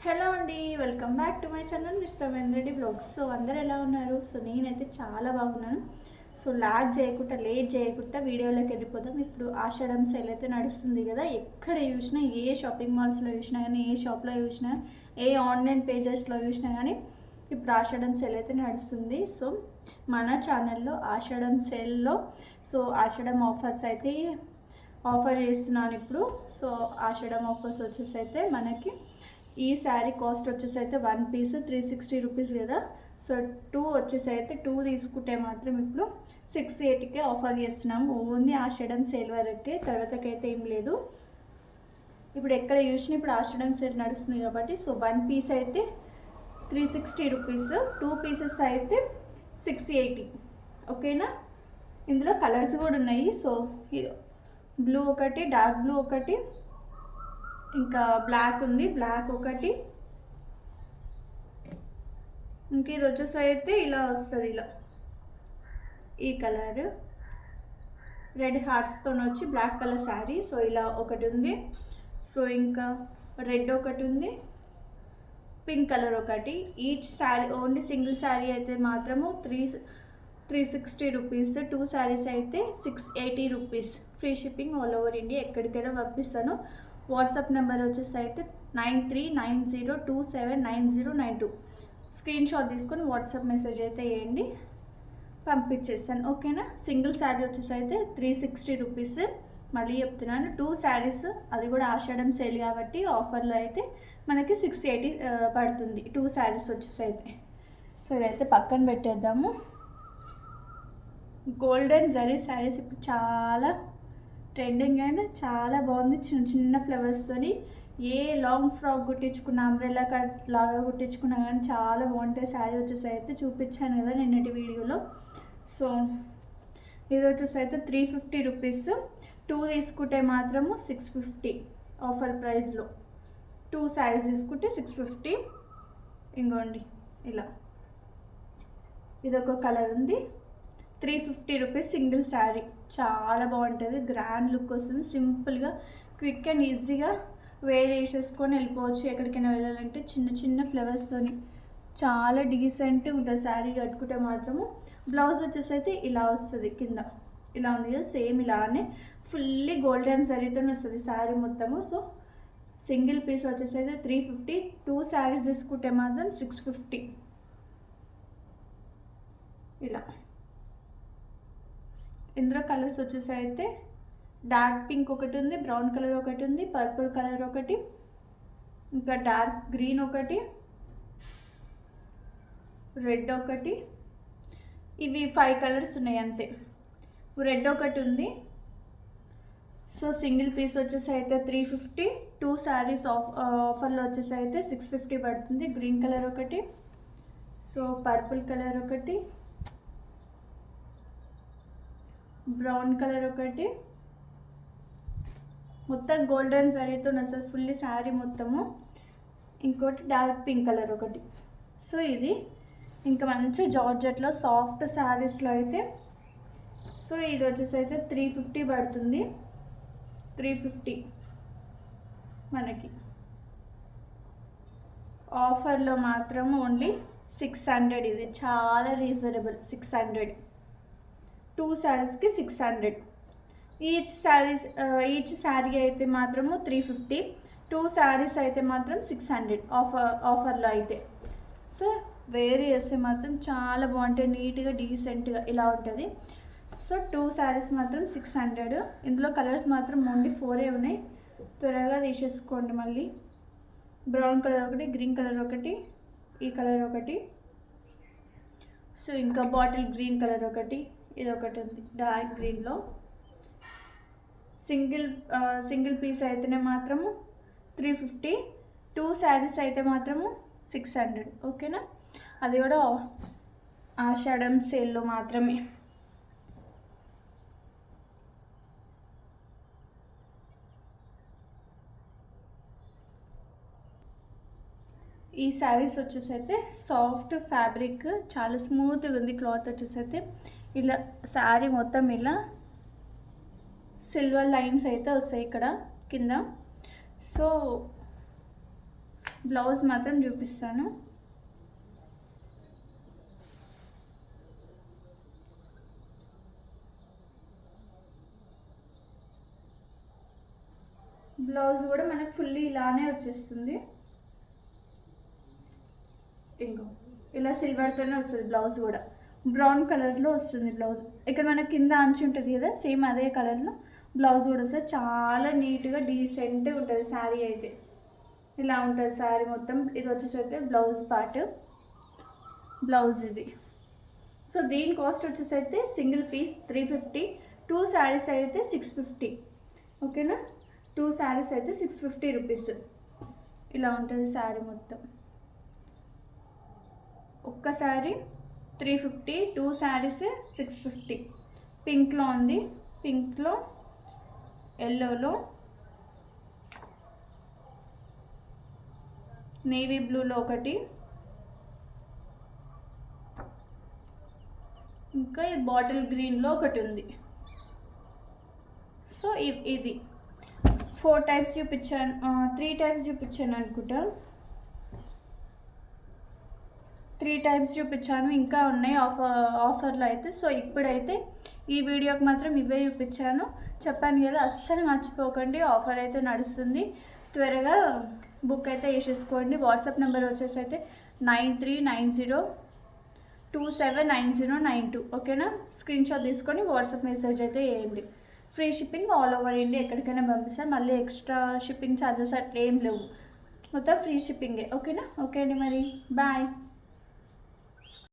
Hello అండి, welcome back to my channel mister Venreddy blogs. So అందరు ఎలా ఉన్నారు? సో నేనైతే చాలా బాగున్నాను. సో లేట్ చేయకుండా వీడియోలోకి వెళ్ళిపోదాం. ఇప్పుడు ఆషాఢం సేల్ అయితే నడుస్తుంది కదా. ఎక్కడ చూసినా, ఏ షాపింగ్ మాల్స్లో చూసినా కానీ, ఏ షాప్లో చూసినా, ఏ ఆన్లైన్ పేజెస్లో చూసినా కానీ ఇప్పుడు ఆషాఢం సేల్ అయితే నడుస్తుంది. సో మన ఛానల్లో ఆషాఢం సేల్లో ఆషాఢం ఆఫర్స్ అయితే ఆఫర్ చేస్తున్నాను ఇప్పుడు. సో ఆషాఢం ఆఫర్స్ వచ్చేసి అయితే మనకి ఈ శారీ కాస్ట్ వచ్చేసి అయితే 1 పీస్ 360 రూపీస్ కదా. సో 2 వచ్చేసి అయితే 2 తీసుకుంటే మాత్రం ఇప్పుడు 680కే ఆఫర్ చేస్తున్నాము. ఓన్లీ ఆషాఢం సేల్ వరకే, తర్వాతకైతే ఏం లేదు. ఇప్పుడు ఎక్కడ చూసినా ఇప్పుడు ఆషాఢం సేల్ నడుస్తుంది కాబట్టి సో 1 పీస్ అయితే 360 రూపీస్, 2 పీసెస్ అయితే 680. ఓకేనా? ఇందులో కలర్స్ కూడా ఉన్నాయి. సో బ్లూ ఒకటి, డార్క్ బ్లూ ఒకటి, ఇంకా బ్లాక్ ఉంది, బ్లాక్ ఒకటి, ఇంకా ఇది వచ్చేసి అయితే ఇలా వస్తుంది. ఇలా ఈ కలర్ రెడ్ హార్ట్స్తో వచ్చి బ్లాక్ కలర్ శారీ. సో ఇలా ఒకటి ఉంది. సో ఇంకా రెడ్ ఒకటి ఉంది, పింక్ కలర్ ఒకటి. Each sari only single sari అయితే మాత్రము 360 రూపీస్, 2 శారీస్ అయితే 680 rupees. Free shipping all over India, ఎక్కడికైనా పంపిస్తాను. వాట్సాప్ నెంబర్ వచ్చేసి అయితే 9390279092. స్క్రీన్ షాట్ తీసుకొని వాట్సాప్ మెసేజ్ అయితే వేయండి, పంపించేస్తాను. ఓకేనా? సింగిల్ శారీ వచ్చేసి అయితే 360 రూపీస్. మళ్ళీ చెప్తున్నాను, 2 శారీస్, అది కూడా ఆషాఢం సేల్ కాబట్టి ఆఫర్లో అయితే మనకి 680 పడుతుంది 2 శారీస్ వచ్చేసి అయితే. సో ఇదైతే పక్కన పెట్టేద్దాము. గోల్డెన్ జరీ శారీస్ ఇప్పుడు చాలా ట్రెండింగ్ అండ్ చాలా బాగుంది. చిన్న చిన్న ఫ్లవర్స్తోని ఏ లాంగ్ ఫ్రాక్ కుట్టించుకున్న, అంబ్రెల్లా కట్ లాగా కుట్టించుకున్నా కానీ చాలా బాగుంటాయి. శారీ వచ్చేసి అయితే చూపించాను కదా నిన్నటి వీడియోలో. సో ఇది వచ్చేసి అయితే 350 రూపీస్, 2 తీసుకుంటే మాత్రము 650 ఆఫర్ ప్రైస్లో. 2 శారీస్ తీసుకుంటే 650. ఇంకోండి ఇలా ఇదొక కలర్ ఉంది, 350 రూపీస్ సింగిల్ శారీ. చాలా బాగుంటుంది, గ్రాండ్ లుక్ వస్తుంది. సింపుల్గా క్విక్ అండ్ ఈజీగా వేర్ చేసేసుకొని వెళ్ళిపోవచ్చు. ఎక్కడికైనా వెళ్ళాలంటే చిన్న చిన్న ఫ్లవర్స్తోని చాలా డీసెంట్ ఉంటుంది శారీ కట్టుకుంటే మాత్రము. బ్లౌజ్ వచ్చేసి అయితే ఇలా వస్తుంది, కింద ఇలా ఉంది కదా, సేమ్ ఇలానే ఫుల్లీ గోల్డెన్ జరీతో వస్తుంది శారీ మొత్తము. సో సింగిల్ పీస్ వచ్చేసి అయితే 350, 2 శారీస్ తీసుకుంటే మాత్రం 650. ఇలా ఇందులో కలర్స్ వచ్చేసి అయితే డార్క్ పింక్ ఒకటి ఉంది, బ్రౌన్ కలర్ ఒకటి ఉంది, పర్పుల్ కలర్ ఒకటి, ఇంకా డార్క్ గ్రీన్ ఒకటి, రెడ్ ఒకటి. ఇవి 5 కలర్స్ ఉన్నాయి అంతే. రెడ్ ఒకటి ఉంది. సో సింగిల్ పీస్ వచ్చేసి అయితే 350, 2 శారీస్ ఆఫర్లో వచ్చేసి అయితే 650 పడుతుంది. గ్రీన్ కలర్ ఒకటి, సో పర్పుల్ కలర్ ఒకటి, బ్రౌన్ కలర్ ఒకటి, మొత్తం గోల్డెన్ జరీతో అసలు ఫుల్లీ శారీ మొత్తము. ఇంకోటి డార్క్ పింక్ కలర్ ఒకటి. సో ఇది ఇంకా మంచి జార్జెట్లో సాఫ్ట్ శారీస్లో అయితే సో ఇది వచ్చేసి అయితే 350 పడుతుంది. 350 మనకి ఆఫర్లో మాత్రం ఓన్లీ 600. ఇది చాలా రీజనబుల్, 600. 2 శారీస్కి 600. ఈచ్ శారీ అయితే మాత్రము 350, 2 శారీస్ అయితే మాత్రం 600 ఆఫర్లో అయితే. సో వేరే చేస్తే మాత్రం చాలా బాగుంటాయి, నీట్గా డీసెంట్గా ఇలా ఉంటుంది. సో 2 శారీస్ మాత్రం 600. ఇందులో కలర్స్ మాత్రం ఓన్లీ 4 ఉన్నాయి, త్వరగా తీసేసుకోండి. మళ్ళీ బ్రౌన్ కలర్ ఒకటి, గ్రీన్ కలర్ ఒకటి, ఈ కలర్ ఒకటి, సో ఇంకా బాటిల్ గ్రీన్ కలర్ ఒకటి, ఇది ఒకటి ఉంది డార్క్ గ్రీన్లో. సింగిల్ పీస్ అయితేనే మాత్రము 350, 2 శారీస్ అయితే మాత్రము 600. ఓకేనా? అది కూడా ఆషాఢం సేల్లో మాత్రమే. ఈ శారీస్ వచ్చేసి అయితే సాఫ్ట్ ఫ్యాబ్రిక్, చాలా స్మూత్గా ఉంది. క్లాత్ వచ్చేసి అయితే ఇలా శారీ మొత్తం ఇలా సిల్వర్ లైన్స్ అయితే వస్తాయి ఇక్కడ కింద. సో బ్లౌజ్ మాత్రం చూపిస్తాను. బ్లౌజ్ కూడా మనకు ఫుల్లీ ఇలానే వచ్చేస్తుంది. ఇంకో ఇలా సిల్వర్తోనే వస్తుంది బ్లౌజ్ కూడా. బ్రౌన్ కలర్లో వస్తుంది బ్లౌజ్. ఇక్కడ మనకి కింద అంచు ఉంటుంది కదా, సేమ్ అదే కలర్లో బ్లౌజ్ కూడా వస్తుంది. చాలా నీట్గా డీసెంట్గా ఉంటుంది శారీ అయితే. ఇలా ఉంటుంది శారీ మొత్తం. ఇది వచ్చేసి అయితే బ్లౌజ్ పార్ట్, బ్లౌజ్ ఇది. సో దీని కాస్ట్ వచ్చేసి అయితే సింగిల్ పీస్ 350, 2 శారీస్ అయితే 650. ఓకేనా, 2 శారీస్ అయితే 650 రూపీస్. ఇలా ఉంటుంది శారీ మొత్తం. ఒక్క శారీ 350, 2 శారీస్ 650. పింక్లో ఉంది, పింక్లో, ఎల్లోలో, నేవీ బ్లూలో ఒకటి, ఇంకా ఇది బాటిల్ గ్రీన్లో ఒకటి ఉంది. సో ఇది 4 టైప్స్ చూపించాను, 3 టైప్స్ చూపించాను అనుకుంటా. 3 టైప్స్ చూపించాను, ఇంకా ఉన్నాయి ఆఫర్లో అయితే. సో ఇప్పుడైతే ఈ వీడియోకి మాత్రం ఇవే చూపించాను. చెప్పాను కదా, అస్సలు మర్చిపోకండి, ఆఫర్ అయితే నడుస్తుంది. త్వరగా బుక్ అయితే వేసేసుకోండి. వాట్సాప్ నెంబర్ వచ్చేసి అయితే 9390279092. ఓకేనా, స్క్రీన్ షాట్ తీసుకొని వాట్సాప్ మెసేజ్ అయితే వేయండి. Free shipping all over India, ఎక్కడికైనా పంపిస్తాను. మళ్ళీ ఎక్స్ట్రా షిప్పింగ్ ఛార్జెస్ అట్లా ఏం లేవు, మొత్తం ఫ్రీ షిప్పింగే. ఓకేనా, ఓకే అండి, మరి బాయ్.